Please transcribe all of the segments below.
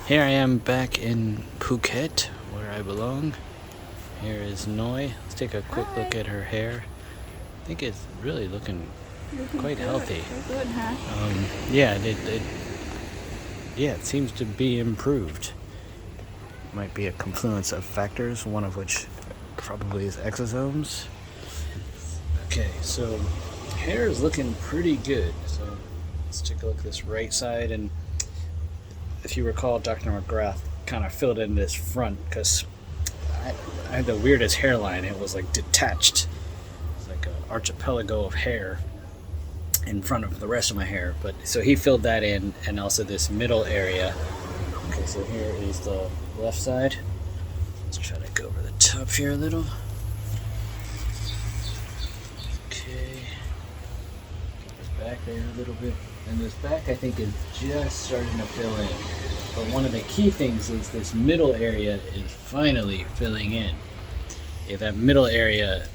Here I am back in Phuket, where I belong. Here is Noi. Let's take a quick look at her hair. I think it's really looking quite good. healthy. Good, huh? It seems to be improved. Might be a confluence of factors, one of which probably is exosomes. Okay, so hair is looking pretty good. So let's take a look at this right side. And if you recall, Dr. McGrath kind of filled in this front because I had the weirdest hairline. It was like detached. It's like an archipelago of hair in front of the rest of my hair. But so he filled that in, and also this middle area. Okay, so here is the left side. Let's try to go over the top here a little. Okay. This back there a little bit. And this back, I think, is just starting to fill in. But one of the key things is this middle area is finally filling in. Yeah, that middle area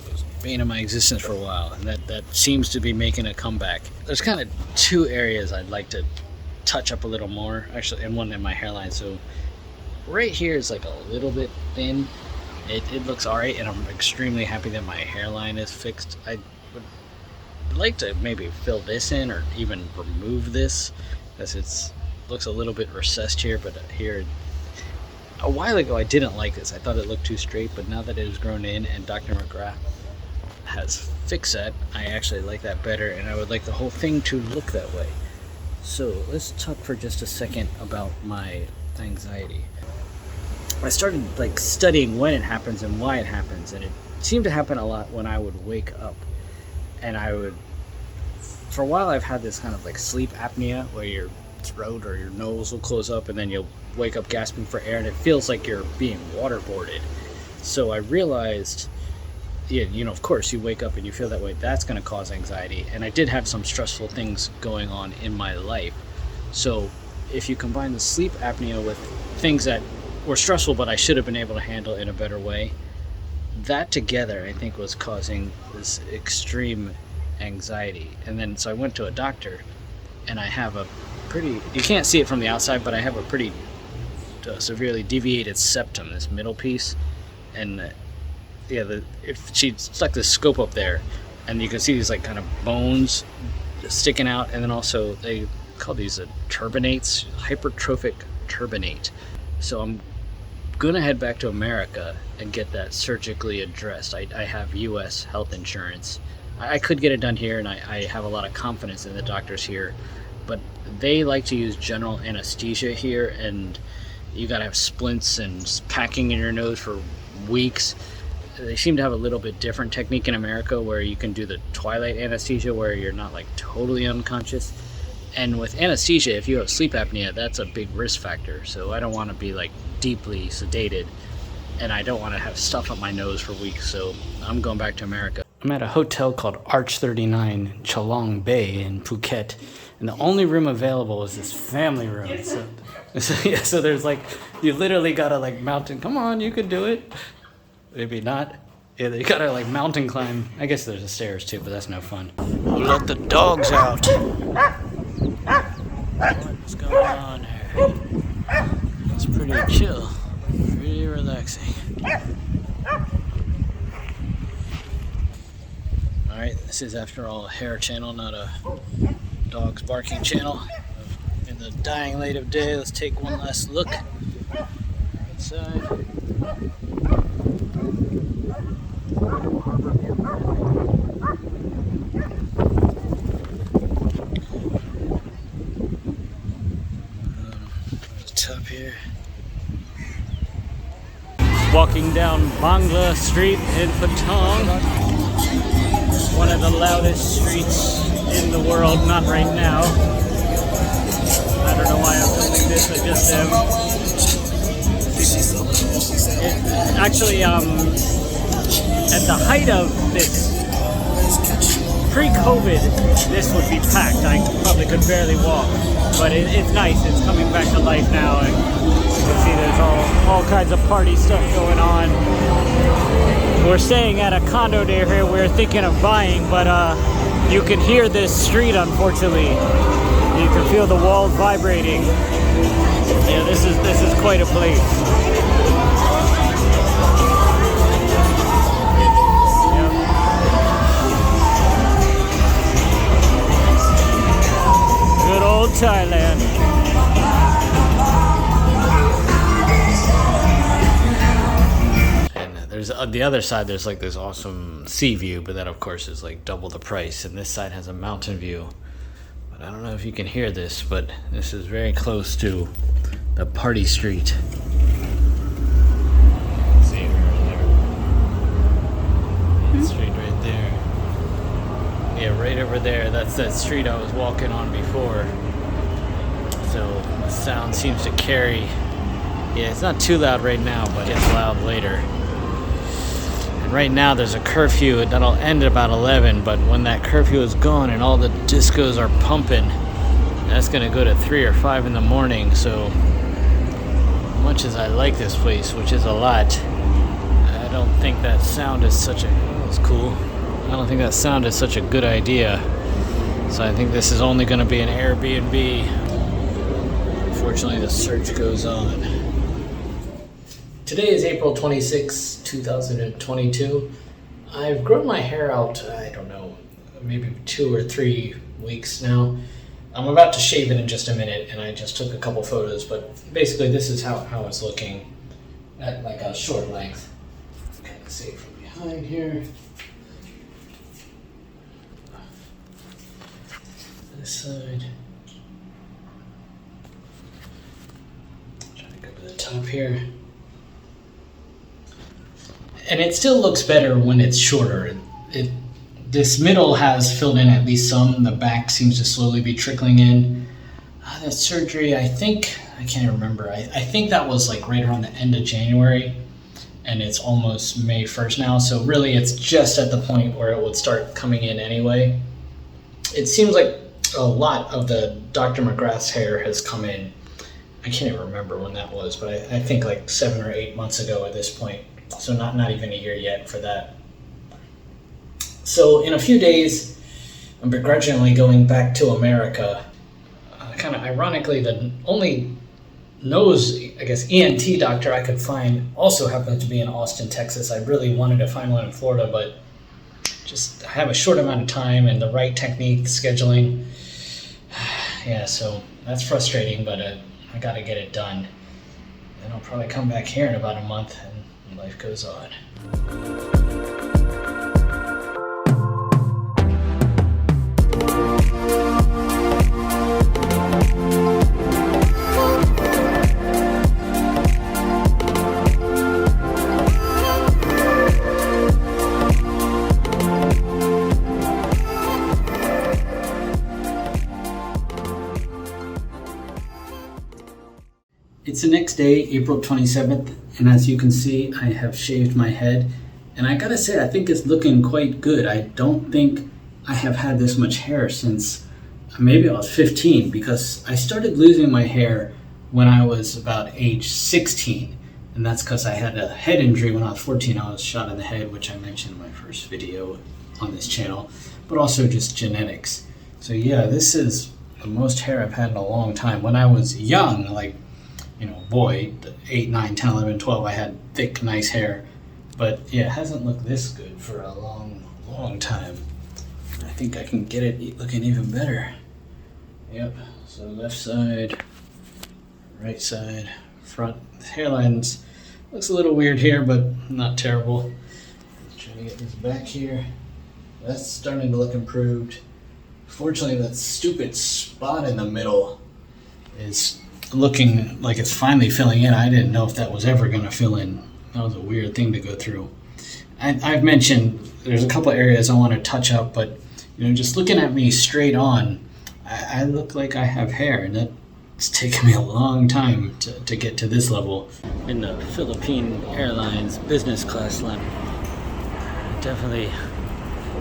was the bane of my existence for a while, and that seems to be making a comeback. There's kind of two areas I'd like to touch up a little more, actually, and one in my hairline. So right here is like a little bit thin. It looks alright, and I'm extremely happy that my hairline is fixed. I would like to maybe fill this in or even remove this, because it looks a little bit recessed here. But here, a while ago I didn't like this. I thought it looked too straight, but now that it has grown in and Dr. McGrath has fixed that, I actually like that better, and I would like the whole thing to look that way. So let's talk for just a second about my anxiety. I started studying when it happens and why it happens, and it seemed to happen a lot when I would wake up. And for a while I've had this kind of sleep apnea where your throat or your nose will close up and then you'll wake up gasping for air, and it feels like you're being waterboarded. So I realized, of course you wake up and you feel that way, that's going to cause anxiety. And I did have some stressful things going on in my life. So if you combine the sleep apnea with things that were stressful but I should have been able to handle in a better way, that together I think was causing this extreme anxiety. And then so I went to a doctor, and I have you can't see it from the outside, but I have a pretty severely deviated septum, this middle piece. And if she stuck this scope up there, and you can see these kind of bones sticking out, and then also they call these turbinates, hypertrophic turbinate. So I'm gonna head back to America and get that surgically addressed. I have US health insurance. I could get it done here, and I have a lot of confidence in the doctors here, but they like to use general anesthesia here, and you gotta have splints and packing in your nose for weeks. They seem to have a little bit different technique in America, where you can do the twilight anesthesia where you're not totally unconscious. And with anesthesia, if you have sleep apnea, that's a big risk factor. So I don't want to be deeply sedated, and I don't want to have stuff up my nose for weeks. So I'm going back to America. I'm at a hotel called Arch 39 Chalong Bay in Phuket, and the only room available is this family room. So there's you literally gotta mountain. Come on, you could do it. Maybe not. Yeah, you gotta mountain climb. I guess there's a stairs too, but that's no fun. Let the dogs out. What's going on here? It's pretty chill, pretty relaxing. Alright, this is after all a hair channel, not a dogs barking channel. In the dying light of day, let's take one last look outside. Top here. Walking down Bangla Street in Patong, one of the loudest streets in the world. Not right now. I don't know why I'm filming this. I just am. Actually, at the height of this, pre-COVID, this would be packed. I probably could barely walk, but it's nice. It's coming back to life now, and you can see there's all kinds of party stuff going on. We're staying at a condo near here we're thinking of buying, but you can hear this street, unfortunately. You can feel the walls vibrating. Yeah, this quite a place. Good old Thailand. And there's the other side, there's like this awesome sea view, but that of course is like double the price. And this side has a mountain view. But I don't know if you can hear this, but this is very close to the party street. See her there. That street right there. Yeah, right over there. That's that street I was walking on before. So the sound seems to carry. Yeah, it's not too loud right now, but it's loud later. And right now there's a curfew that'll end at about 11, but when that curfew is gone and all the discos are pumping, that's gonna go to 3 or 5 in the morning. So much as I like this place, which is a lot, I don't think that sound is such a, that was cool. I don't think that sound is such a good idea. So I think this is only gonna be an Airbnb. Unfortunately, the search goes on. Today is April 26, 2022. I've grown my hair out, I don't know, maybe 2 or 3 weeks now. I'm about to shave it in just a minute, and I just took a couple photos, but basically this is how it's looking at like a short length. Kind of see it from behind here. This side. Trying to go to the top here. And it still looks better when it's shorter. This middle has filled in at least some. The back seems to slowly be trickling in. That surgery, I think, I can't remember. I think that was like right around the end of January, and it's almost May 1st now. So really it's just at the point where it would start coming in anyway. It seems like a lot of the Dr. McGrath's hair has come in. I can't even remember when that was, but I think like 7 or 8 months ago at this point. So not even a year yet for that. So in a few days, I'm begrudgingly going back to America. Kind of ironically, the only nose, I guess, ENT doctor I could find also happened to be in Austin, Texas. I really wanted to find one in Florida, but just I have a short amount of time and the right technique, scheduling. Yeah, so that's frustrating, but I got to get it done. And I'll probably come back here in about a month, and life goes on. It's the next day, April 27th, and as you can see, I have shaved my head. And I gotta say, I think it's looking quite good. I don't think I have had this much hair since maybe I was 15, because I started losing my hair when I was about age 16. And that's because I had a head injury when I was 14. I was shot in the head, which I mentioned in my first video on this channel, but also just genetics. So yeah, this is the most hair I've had in a long time. When I was young, like, you know, boy, 8, 9, 10, 11, 12, I had thick, nice hair. But yeah, it hasn't looked this good for a long time. I think I can get it looking even better. Yep, so left side, right side, front. The hairlines looks a little weird here, but not terrible. Trying to get this back here. That's starting to look improved. Fortunately, that stupid spot in the middle is looking like it's finally filling in. I didn't know if that was ever going to fill in. That was a weird thing to go through. I've mentioned there's a couple areas I want to touch up, but you know, just looking at me straight on, I look like I have hair, and that's taken me a long time to get to this level. In the Philippine Airlines business class line, it definitely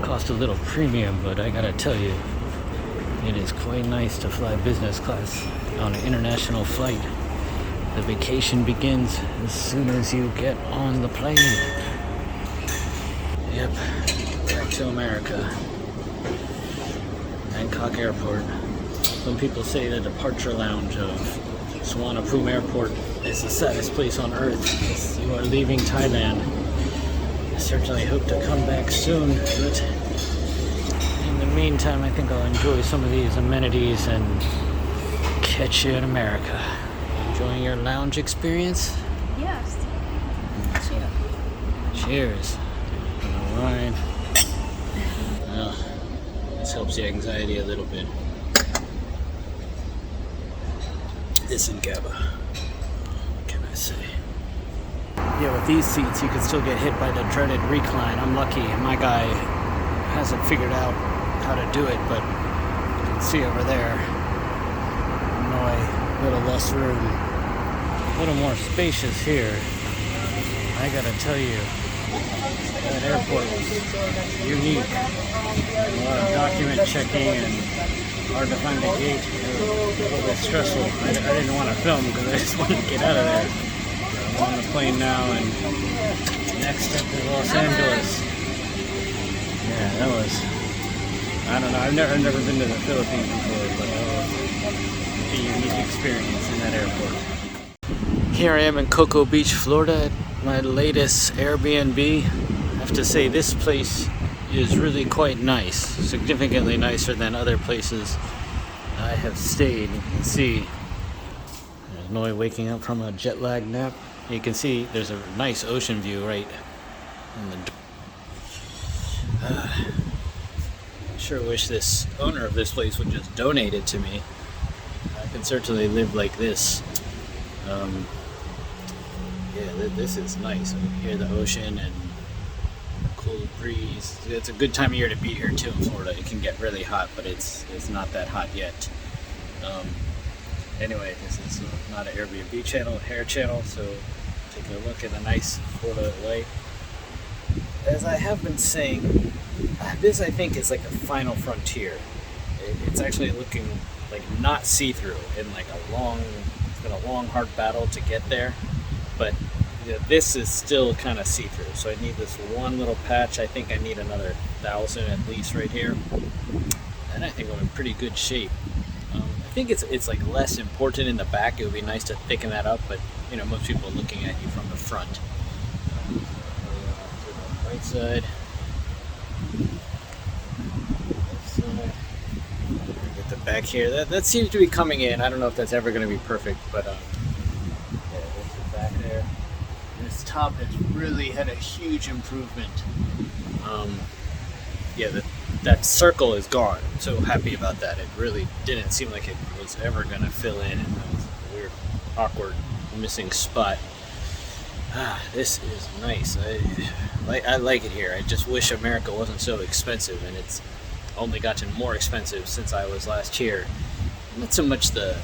cost a little premium, but I gotta tell you, it is quite nice to fly business class on an international flight. The vacation begins as soon as you get on the plane. Yep, back to America. Bangkok Airport. Some people say the departure lounge of Suvarnabhumi Airport is the saddest place on earth as you are leaving Thailand. I certainly hope to come back soon, but in the meantime I think I'll enjoy some of these amenities and catch you in America. Enjoying your lounge experience? Yes. Cheers. Cheers. Alright. Well, this helps the anxiety a little bit. This in GABA. What can I say? Yeah, with these seats you can still get hit by the dreaded recline. I'm lucky my guy hasn't figured out how to do it, but you can see over there, a little less room, a little more spacious here. I gotta tell you, that airport was unique. A lot of document checking and hard to find the gate. It was a little bit stressful. I didn't want to film because I just wanted to get out of there. I'm on the plane now and next step is Los Angeles. Yeah, that was, I don't know, I've never been to the Philippines before, but that was a unique experience in that airport. Here I am in Cocoa Beach, Florida, at my latest Airbnb. I have to say this place is really quite nice, significantly nicer than other places I have stayed. You can see there's Noi waking up from a jet lag nap. You can see there's a nice ocean view right in the I sure wish this owner of this place would just donate it to me. I can certainly live like this. Yeah, this is nice. I can hear the ocean and cool breeze. It's a good time of year to be here too in Florida. It can get really hot, but it's not that hot yet. Anyway, this is not an Airbnb channel, a hair channel, so take a look at a nice Florida light. As I have been saying, this I think is like a final frontier. It's actually looking like not see-through in like it's been a long hard battle to get there, but this is still kind of see-through, so I need this one little patch. I think I need another 1,000 at least right here, and I think I'm in pretty good shape. I think it's like less important in the back. It would be nice to thicken that up, but you know, most people are looking at you from the front. To the right side, left side. Get the back here. That seems to be coming in. I don't know if that's ever going to be perfect, but yeah, there's the back there. This top has really had a huge improvement. Yeah, that circle is gone. I'm so happy about that. It really didn't seem like it was ever going to fill in, and that was a weird, awkward, missing spot. This is nice. I like it here. I just wish America wasn't so expensive, and it's only gotten more expensive since I was last here. Not so much the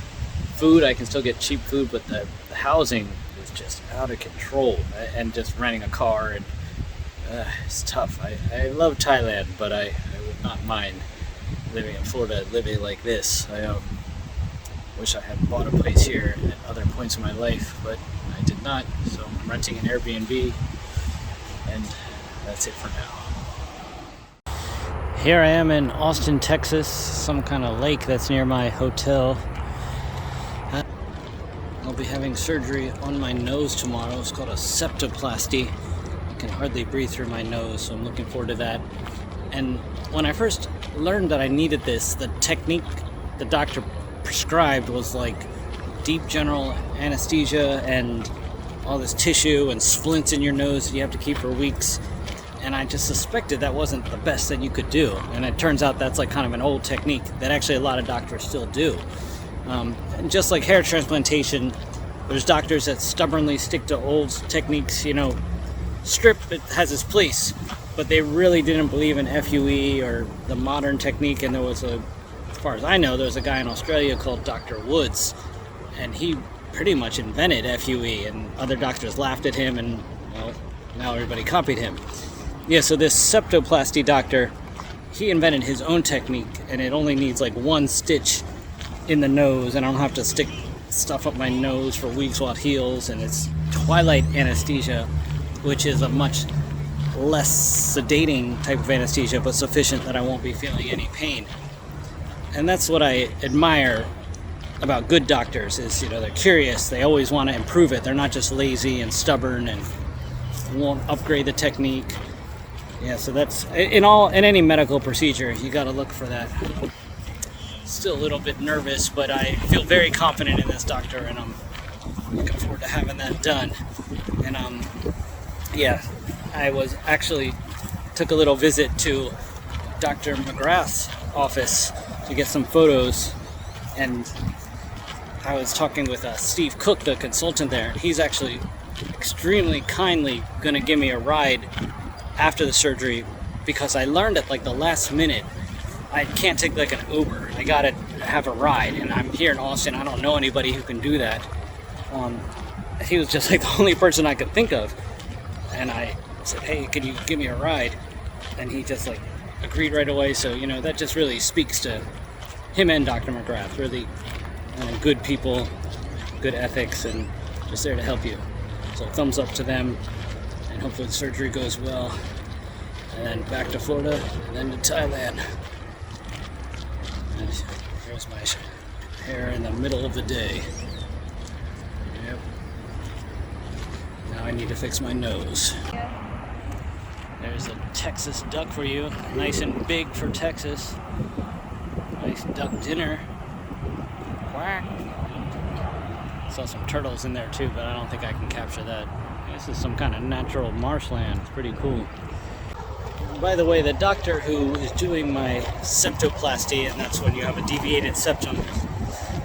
food. I can still get cheap food, but the housing is just out of control, and just renting a car, and it's tough. I love Thailand, but I would not mind living in Florida, living like this. I wish I had bought a place here at other points in my life, but I did not, so I'm renting an Airbnb, and that's it for now. Here I am in Austin, Texas, some kind of lake that's near my hotel. I'll be having surgery on my nose tomorrow. It's called a septoplasty. I can hardly breathe through my nose, so I'm looking forward to that. And when I first learned that I needed this, the technique the doctor prescribed was like deep general anesthesia and all this tissue and splints in your nose that you have to keep for weeks. And I just suspected that wasn't the best that you could do. And it turns out that's like kind of an old technique that actually a lot of doctors still do. And just like hair transplantation, there's doctors that stubbornly stick to old techniques. You know, strip, it has its place, but they really didn't believe in FUE or the modern technique. And there was as far as I know, there's a guy in Australia called Dr. Woods, and he pretty much invented FUE, and other doctors laughed at him, and well, now everybody copied him. Yeah, so this septoplasty doctor, he invented his own technique, and it only needs like one stitch in the nose, and I don't have to stick stuff up my nose for weeks while it heals. And it's twilight anesthesia, which is a much less sedating type of anesthesia, but sufficient that I won't be feeling any pain. And that's what I admire about good doctors is, you know, they're curious. They always want to improve it. They're not just lazy and stubborn and won't upgrade the technique. Yeah, so that's in any medical procedure, you got to look for that. Still a little bit nervous, but I feel very confident in this doctor, and I'm looking forward to having that done. And yeah, I was actually took a little visit to Dr. McGrath's office to get some photos, and I was talking with Steve Cook, the consultant there. He's actually extremely kindly going to give me a ride after the surgery, because I learned at like the last minute I can't take like an Uber. I gotta have a ride, and I'm here in Austin. I don't know anybody who can do that. He was just like the only person I could think of, and I said, "Hey, can you give me a ride?" And he just like agreed right away. So, you know, that just really speaks to him and Dr. McGrath. Really good people, good ethics, and just there to help you. So thumbs up to them, and hopefully the surgery goes well. And then back to Florida, and then to Thailand. And here's my hair in the middle of the day. Yep. Now I need to fix my nose. There's a Texas duck for you. Nice and big for Texas. Nice duck dinner. Quack. Saw some turtles in there too, but I don't think I can capture that. This is some kind of natural marshland. It's pretty cool. By the way, the doctor who is doing my septoplasty, and that's when you have a deviated septum.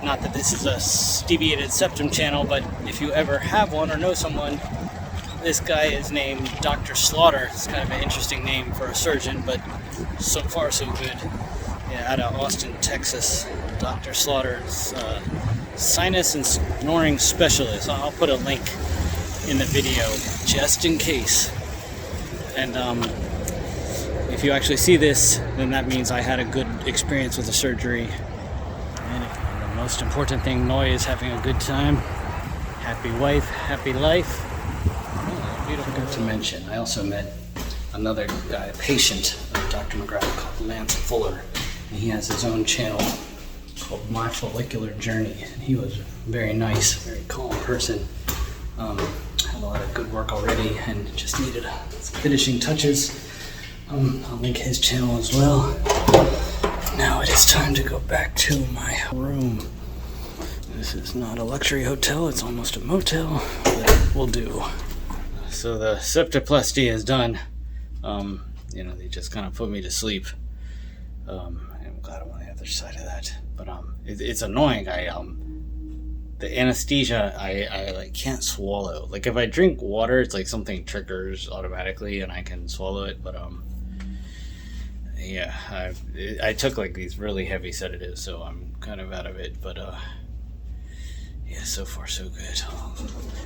Not that this is a deviated septum channel, but if you ever have one or know someone, this guy is named Dr. Slaughter. It's kind of an interesting name for a surgeon, but so far so good. Yeah, out of Austin, Texas. Dr. Slaughter is sinus and snoring specialist. I'll put a link in the video just in case. And if you actually see this, then that means I had a good experience with the surgery. And the most important thing, Noi is having a good time. Happy wife, happy life. I forgot to mention, I also met another guy, a patient of Dr. McGrath called Lance Fuller. And he has his own channel called My Follicular Journey. And he was very nice, very calm person. Had a lot of good work already and just needed some finishing touches. I'll link his channel as well. Now it is time to go back to my room. This is not a luxury hotel, it's almost a motel, but we'll do. So the septoplasty is done. You know, they just kind of put me to sleep. I'm glad I'm on the other side of that. But it's annoying. The anesthesia, I like can't swallow. Like if I drink water, it's like something triggers automatically and I can swallow it. But yeah, I took like these really heavy sedatives, so I'm kind of out of it. But yeah, so far so good.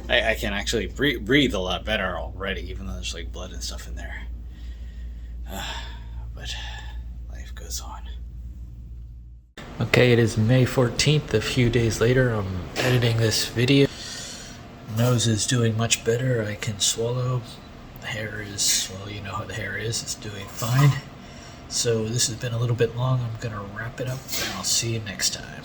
I can actually breathe a lot better already, even though there's like blood and stuff in there. But life goes on. Okay, it is May 14th, a few days later. I'm editing this video. Nose is doing much better. I can swallow. The hair is, well, you know how the hair is. It's doing fine. So this has been a little bit long. I'm going to wrap it up, and I'll see you next time.